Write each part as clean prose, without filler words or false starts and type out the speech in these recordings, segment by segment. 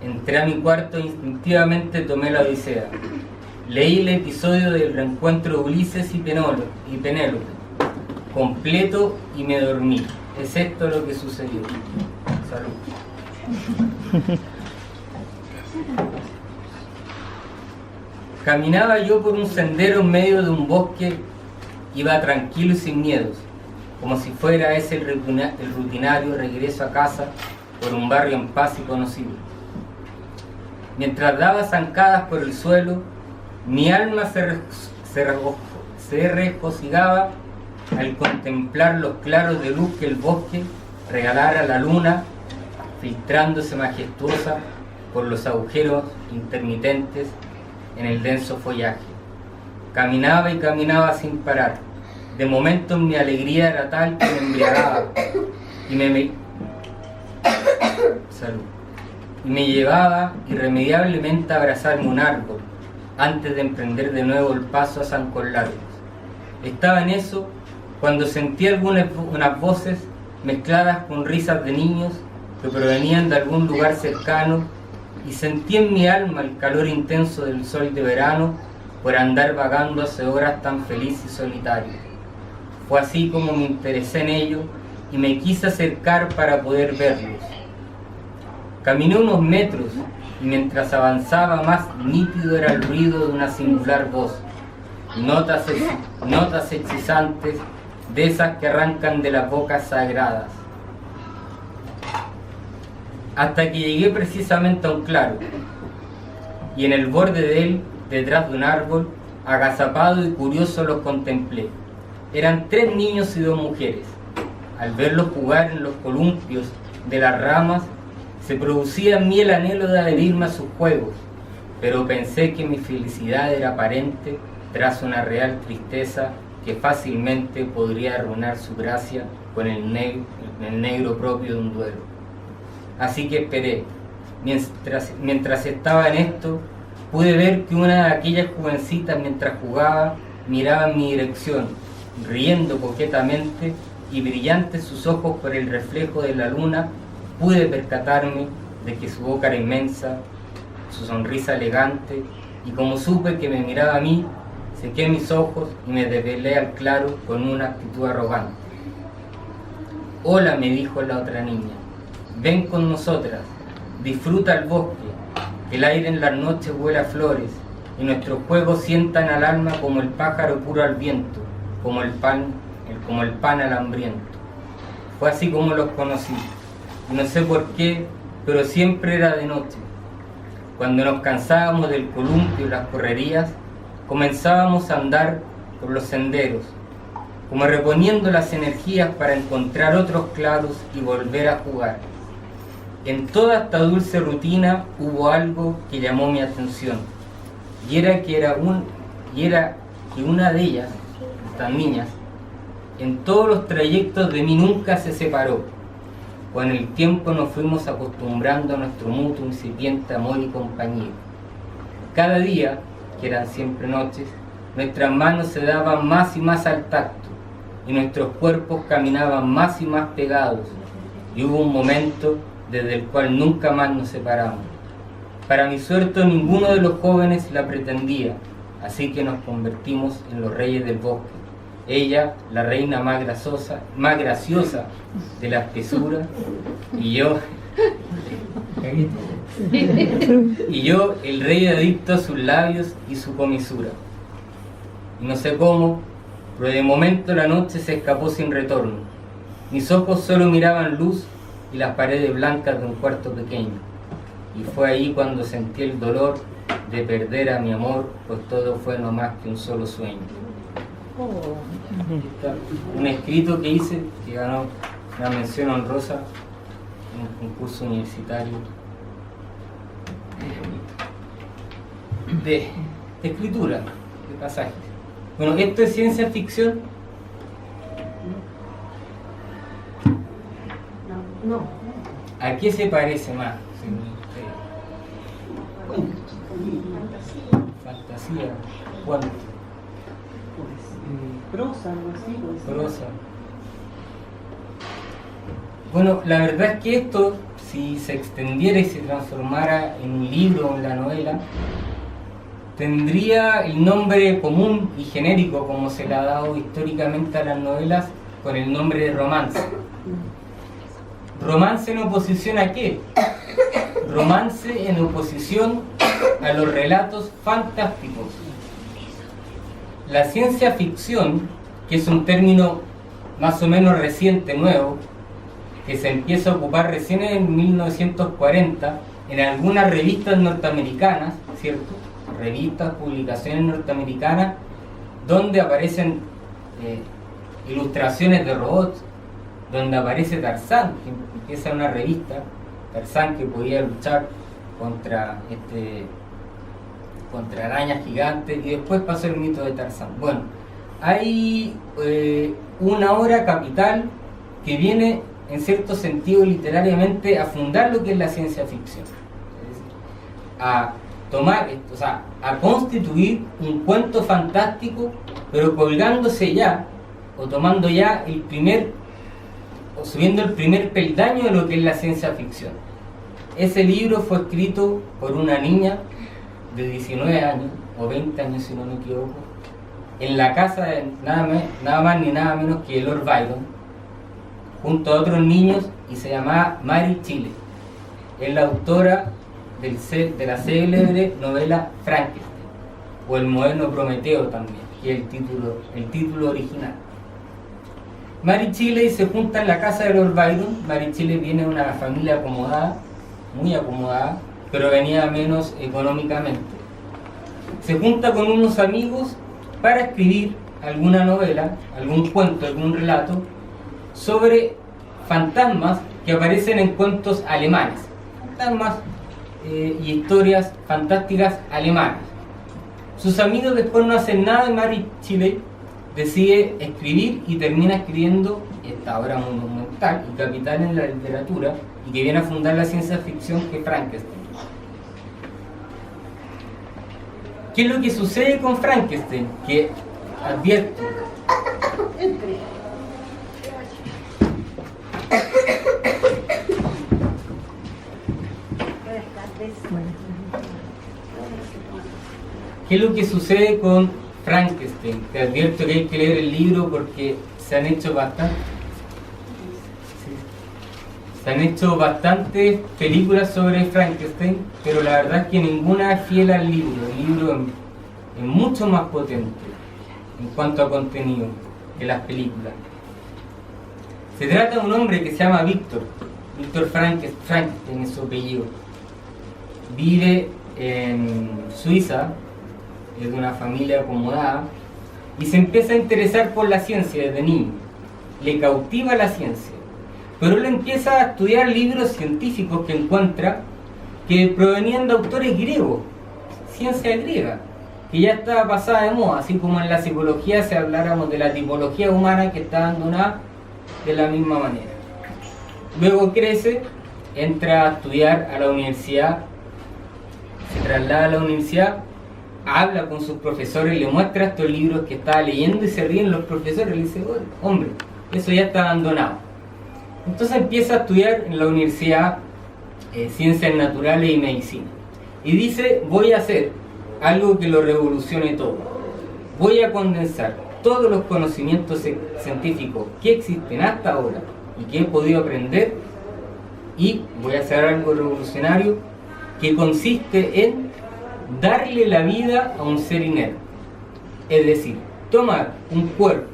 Entré a mi cuarto e instintivamente tomé la Odisea. Leí el episodio del reencuentro de Ulises y Penélope, completo, y me dormí. Es esto lo que sucedió. Salud. Caminaba yo por un sendero en medio de un bosque. Iba tranquilo y sin miedos, como si fuera ese el rutinario regreso a casa por un barrio en paz y conocido. Mientras daba zancadas por el suelo, mi alma se regocijaba al contemplar los claros de luz que el bosque regalara a la luna, filtrándose majestuosa por los agujeros intermitentes en el denso follaje. Caminaba y caminaba sin parar. De momento mi alegría era tal que me embriagaba y me llevaba irremediablemente a abrazarme un árbol antes de emprender de nuevo el paso a zancos largos. Estaba en eso cuando sentí unas voces mezcladas con risas de niños que provenían de algún lugar cercano, y sentí en mi alma el calor intenso del sol de verano por andar vagando hace horas tan feliz y solitario. Fue así como me interesé en ello y me quise acercar para poder verlos. Caminé unos metros y mientras avanzaba más nítido era el ruido de una singular voz, notas hechizantes de esas que arrancan de las bocas sagradas. Hasta que llegué precisamente a un claro, y en el borde de él, detrás de un árbol, agazapado y curioso los contemplé. Eran 3 niños y 2 mujeres. Al verlos jugar en los columpios de las ramas, se producía en mí el anhelo de adherirme a sus juegos, pero pensé que mi felicidad era aparente tras una real tristeza que fácilmente podría arruinar su gracia con el negro propio de un duelo. Así que esperé. Mientras estaba en esto, pude ver que una de aquellas jovencitas, mientras jugaba, miraba en mi dirección, riendo coquetamente, y brillantes sus ojos por el reflejo de la luna. Pude percatarme de que su boca era inmensa, su sonrisa elegante, y como supe que me miraba a mí, sequé mis ojos y me desvelé al claro con una actitud arrogante. «Hola», me dijo la otra niña, «ven con nosotras, disfruta el bosque, el aire en las noches huele a flores, y nuestros juegos sientan al alma como el pájaro puro al viento, como el pan al hambriento». Fue así como los conocí, y no sé por qué, pero siempre era de noche. Cuando nos cansábamos del columpio y las correrías, comenzábamos a andar por los senderos, como reponiendo las energías para encontrar otros claros y volver a jugar. En toda esta dulce rutina hubo algo que llamó mi atención, y era que una de ellas, estas niñas, en todos los trayectos de mí nunca se separó. Con el tiempo nos fuimos acostumbrando a nuestro mutuo incipiente amor y compañía. Cada día, que eran siempre noches, nuestras manos se daban más y más al tacto, y nuestros cuerpos caminaban más y más pegados, y hubo un momento desde el cual nunca más nos separamos. Para mi suerte, ninguno de los jóvenes la pretendía, así que nos convertimos en los reyes del bosque. Ella, la reina más graciosa de la espesura, y yo, el rey adicto a sus labios y su comisura. Y no sé cómo, pero de momento la noche se escapó sin retorno. Mis ojos solo miraban luz y las paredes blancas de un cuarto pequeño. Y fue ahí cuando sentí el dolor de perder a mi amor, pues todo fue no más que un solo sueño. Un escrito que hice, que ganó una mención honrosa en un concurso universitario de escritura, de pasajes. Bueno, ¿esto es ciencia ficción? No. ¿A qué se parece más? Fantasía. ¿Cuánto? Prosa, algo así. Prosa. Bueno, la verdad es que esto, si se extendiera y se transformara en un libro o en la novela, tendría el nombre común y genérico, como se le ha dado históricamente a las novelas, con el nombre de romance. ¿Romance en oposición a qué? Romance en oposición a los relatos fantásticos. La ciencia ficción, que es un término más o menos reciente, nuevo, que se empieza a ocupar recién en 1940 en algunas revistas norteamericanas, ¿cierto? Revistas, publicaciones norteamericanas, donde aparecen ilustraciones de robots, donde aparece Tarzán, que empieza una revista, Tarzán, que podía luchar contra arañas gigantes, y después pasó el mito de Tarzán. Bueno, hay una obra capital que viene, en cierto sentido, literariamente, a fundar lo que es la ciencia ficción. Es decir, a tomar, o sea, a constituir un cuento fantástico, pero colgándose ya, o tomando ya el primer, o subiendo el primer peldaño de lo que es la ciencia ficción. Ese libro fue escrito por una niña de 19 años, o 20 años si no me equivoco, en la casa de nada más ni nada menos que Lord Byron, junto a otros niños, y se llamaba Mary Shelley. Es la autora de la célebre novela Frankenstein, o El moderno Prometeo también, que es el título original. Mary Shelley se junta en la casa de Lord Byron. Mary Shelley viene de una familia acomodada, muy acomodada, pero venía menos económicamente. Se junta con unos amigos para escribir alguna novela, algún cuento, algún relato sobre fantasmas que aparecen en cuentos alemanes, fantasmas y historias fantásticas alemanas. Sus amigos después no hacen nada, y Mary Shelley decide escribir y termina escribiendo esta obra monumental y capital en la literatura, y que viene a fundar la ciencia ficción, que es Frankenstein. ¿Qué es lo que sucede con Frankenstein? Que advierto, ¿qué es lo que sucede con Frankenstein? Te advierto que hay que leer el libro porque se han hecho bastantes películas sobre Frankenstein, pero la verdad es que ninguna es fiel al libro. El libro es mucho más potente en cuanto a contenido que las películas. Se trata de un hombre que se llama Víctor Frankenstein es su apellido. Vive en Suiza, es de una familia acomodada, y se empieza a interesar por la ciencia desde niño. Le cautiva la ciencia, pero él empieza a estudiar libros científicos que encuentra que provenían de autores griegos, ciencia griega, que ya estaba pasada de moda, así como en la psicología si habláramos de la tipología humana, que está abandonada de la misma manera. Luego crece, entra a estudiar a la universidad, se traslada a la universidad, habla con sus profesores, le muestra estos libros que estaba leyendo, y se ríen los profesores, le dice: hombre, eso ya está abandonado. Entonces empieza a estudiar en la universidad ciencias naturales y medicina, y dice: voy a hacer algo que lo revolucione todo, voy a condensar todos los conocimientos científicos que existen hasta ahora y que he podido aprender, y voy a hacer algo revolucionario que consiste en darle la vida a un ser inerte. Es decir, tomar un cuerpo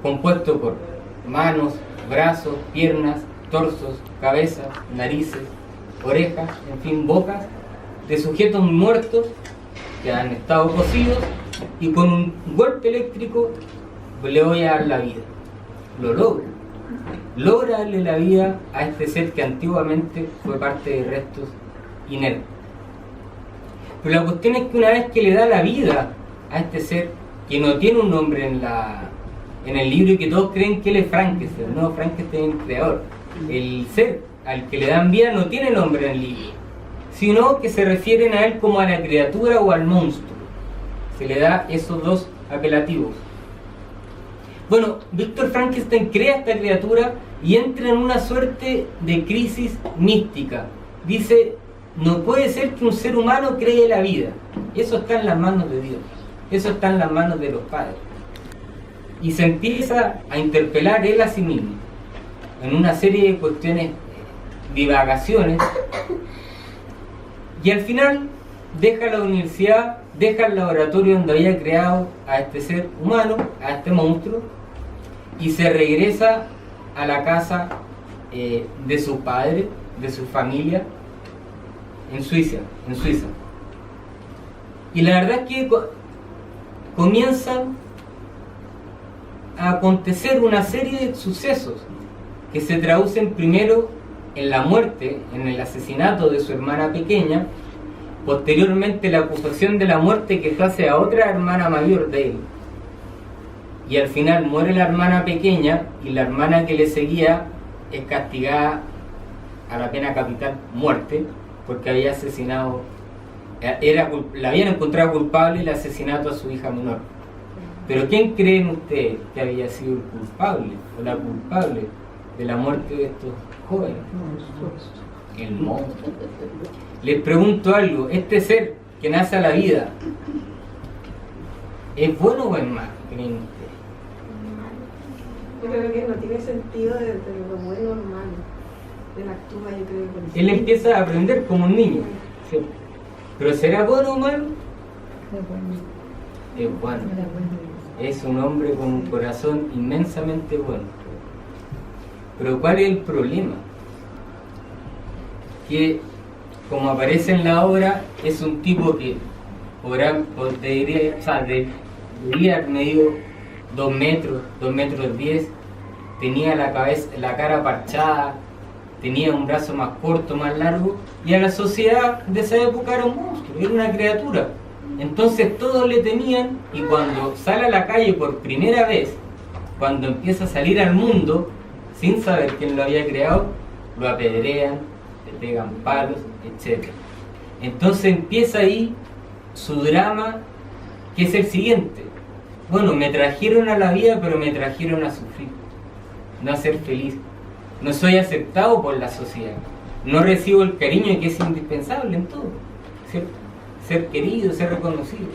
compuesto por manos, brazos, piernas, torsos, cabezas, narices, orejas, en fin, bocas, de sujetos muertos que han estado cocidos, y con un golpe eléctrico le voy a dar la vida. Lo logra darle la vida a este ser que antiguamente fue parte de restos inertes. Pero la cuestión es que una vez que le da la vida a este ser, que no tiene un nombre en el libro, y que todos creen que él es Frankenstein, no, Frankenstein es el creador. El ser al que le dan vida no tiene nombre en el libro, sino que se refieren a él como a la criatura o al monstruo. Se le da esos dos apelativos. Bueno, Víctor Frankenstein crea esta criatura y entra en una suerte de crisis mística. Dice, no puede ser que un ser humano cree la vida. Eso está en las manos de Dios. Eso está en las manos de los padres. Y se empieza a interpelar él a sí mismo en una serie de cuestiones, divagaciones, y al final deja la universidad, deja el laboratorio donde había creado a este ser humano, a este monstruo, y se regresa a la casa de su padre, de su familia, en Suiza. Y la verdad es que comienzan a acontecer una serie de sucesos que se traducen primero en la muerte, en el asesinato de su hermana pequeña, posteriormente la acusación de la muerte que se hace a otra hermana mayor de él, y al final muere la hermana pequeña y la hermana que le seguía es castigada a la pena capital, muerte, porque había asesinado, la habían encontrado culpable del asesinato a su hija menor. Pero ¿quién creen ustedes que había sido el culpable o la culpable de la muerte de estos jóvenes? El monstruo. Les pregunto algo, ¿este ser que nace a la vida es bueno o es malo? ¿Creen ustedes? Yo creo que no tiene sentido de lo bueno o lo malo. Él actúa, yo creo que Él empieza a aprender como un niño, ¿sí? Pero ¿será bueno o malo? Es bueno. Es un hombre con un corazón inmensamente bueno. Pero ¿cuál es el problema? Que, como aparece en la obra, es un tipo que debería haber medido 2 metros, 2 metros 10, tenía la cara parchada, tenía un brazo más corto, más largo, y a la sociedad de esa época era un monstruo, era una criatura. Entonces todos le temían, y cuando sale a la calle por primera vez, cuando empieza a salir al mundo, sin saber quién lo había creado, lo apedrean, le pegan palos, etc. Entonces empieza ahí su drama, que es el siguiente. Bueno, me trajeron a la vida, pero me trajeron a sufrir, no a ser feliz. No soy aceptado por la sociedad, no recibo el cariño que es indispensable en todo, ¿cierto? Ser querido, ser reconocido.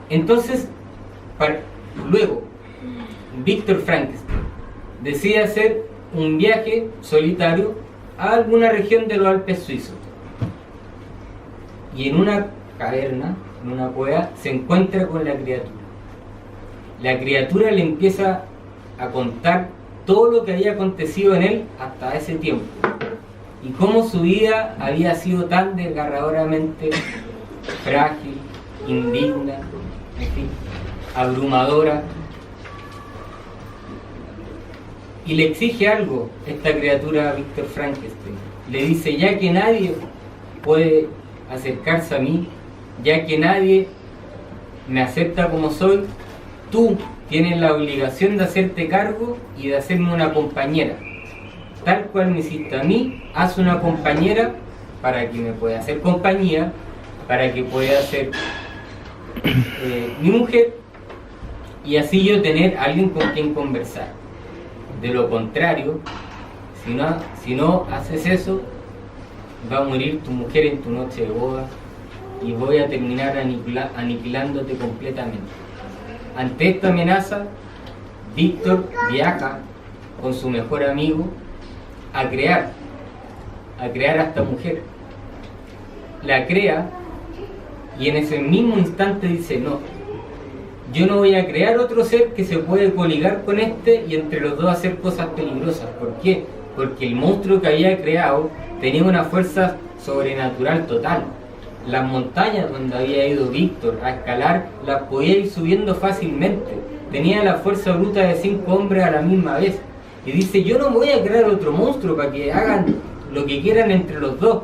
Entonces, luego, Víctor Frankenstein decide hacer un viaje solitario a alguna región de los Alpes suizos. Y en una caverna, en una cueva, se encuentra con la criatura. La criatura le empieza a contar todo lo que había acontecido en él hasta ese tiempo. Y cómo su vida había sido tan desgarradoramente frágil, indigna, en fin, abrumadora. Y le exige algo esta criatura a Víctor Frankenstein. Le dice, ya que nadie puede acercarse a mí, ya que nadie me acepta como soy, tú tienes la obligación de hacerte cargo y de hacerme una compañera. Tal cual me hiciste a mí, haz una compañera para que me pueda hacer compañía, para que pueda ser mi mujer, y así yo tener alguien con quien conversar. De lo contrario, si no haces eso, va a morir tu mujer en tu noche de boda y voy a terminar aniquilándote completamente. Ante esta amenaza, Víctor viaja con su mejor amigo a crear a esta mujer. La crea y en ese mismo instante dice, no, yo no voy a crear otro ser que se puede coligar con este y entre los dos hacer cosas peligrosas. ¿Por qué? Porque el monstruo que había creado tenía una fuerza sobrenatural total. Las montañas donde había ido Víctor a escalar las podía ir subiendo fácilmente. Tenía la fuerza bruta de 5 hombres a la misma vez. Y dice, yo no voy a crear otro monstruo para que hagan lo que quieran entre los dos.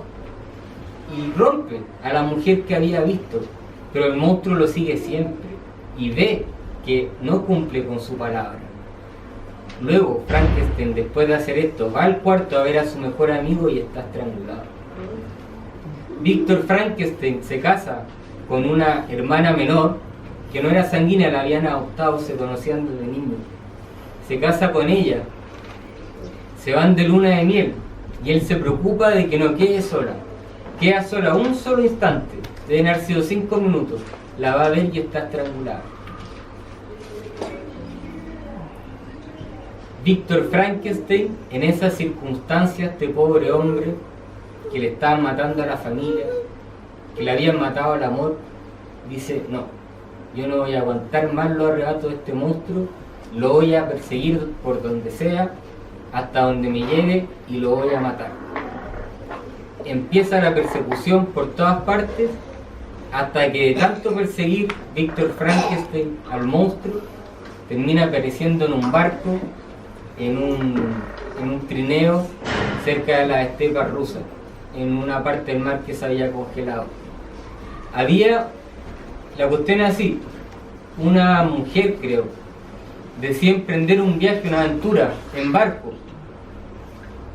Y rompe a la mujer que había visto. Pero el monstruo lo sigue siempre y ve que no cumple con su palabra. Luego Frankenstein, después de hacer esto, va al cuarto a ver a su mejor amigo y está estrangulado. Víctor Frankenstein se casa con una hermana menor, que no era sanguínea, la habían adoptado, se conocían desde niños. Se casa con ella, se van de luna de miel y él se preocupa de que no quede sola. Queda sola un solo instante, deben haber sido 5 minutos, la va a ver y está estrangulada. Víctor Frankenstein, en esas circunstancias, este pobre hombre que le estaban matando a la familia, que le habían matado al amor, dice: no, yo no voy a aguantar más los arrebatos de este monstruo, lo voy a perseguir por donde sea, hasta donde me lleve, y lo voy a matar. Empieza la persecución por todas partes, hasta que de tanto perseguir Víctor Frankenstein al monstruo, termina apareciendo en un barco, en un trineo cerca de las estepas rusas, en una parte del mar que se había congelado. Había, la cuestión es así, una mujer, creo, decía emprender un viaje, una aventura en barco,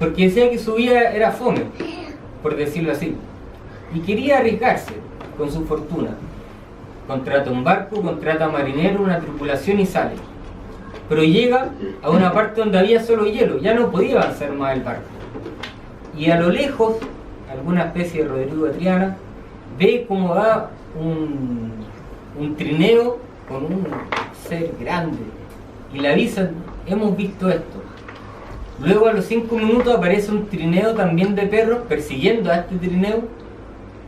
porque decía que su vida era fome, por decirlo así, y quería arriesgarse con su fortuna. Contrata un barco, contrata marinero, una tripulación y sale. Pero llega a una parte donde había solo hielo, ya no podía avanzar más el barco. Y a lo lejos, alguna especie de Rodrigo de Triana, ve cómo va un trineo con un ser grande. Y le avisan: hemos visto esto. Luego a los 5 minutos aparece un trineo también de perros persiguiendo a este trineo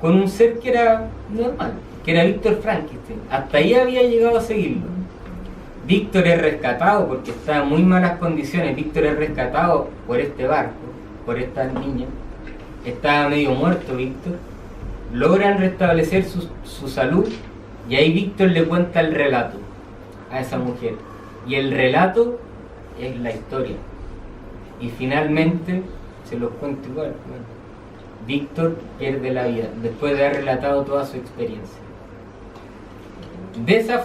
con un ser que era normal, que era Víctor Frankenstein. Hasta ahí había llegado a seguirlo. Víctor es rescatado porque está en muy malas condiciones. Víctor es rescatado por este barco, por esta niña. Estaba medio muerto Víctor. Logran restablecer su salud y ahí Víctor le cuenta el relato a esa mujer. Y el relato es la historia. Y finalmente, se los cuento igual, bueno, Víctor pierde la vida después de haber relatado toda su experiencia. De esa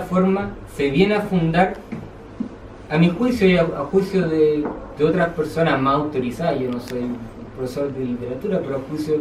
forma se viene a fundar, a mi juicio y a juicio de otras personas más autorizadas. Yo no soy profesor de literatura, pero a juicio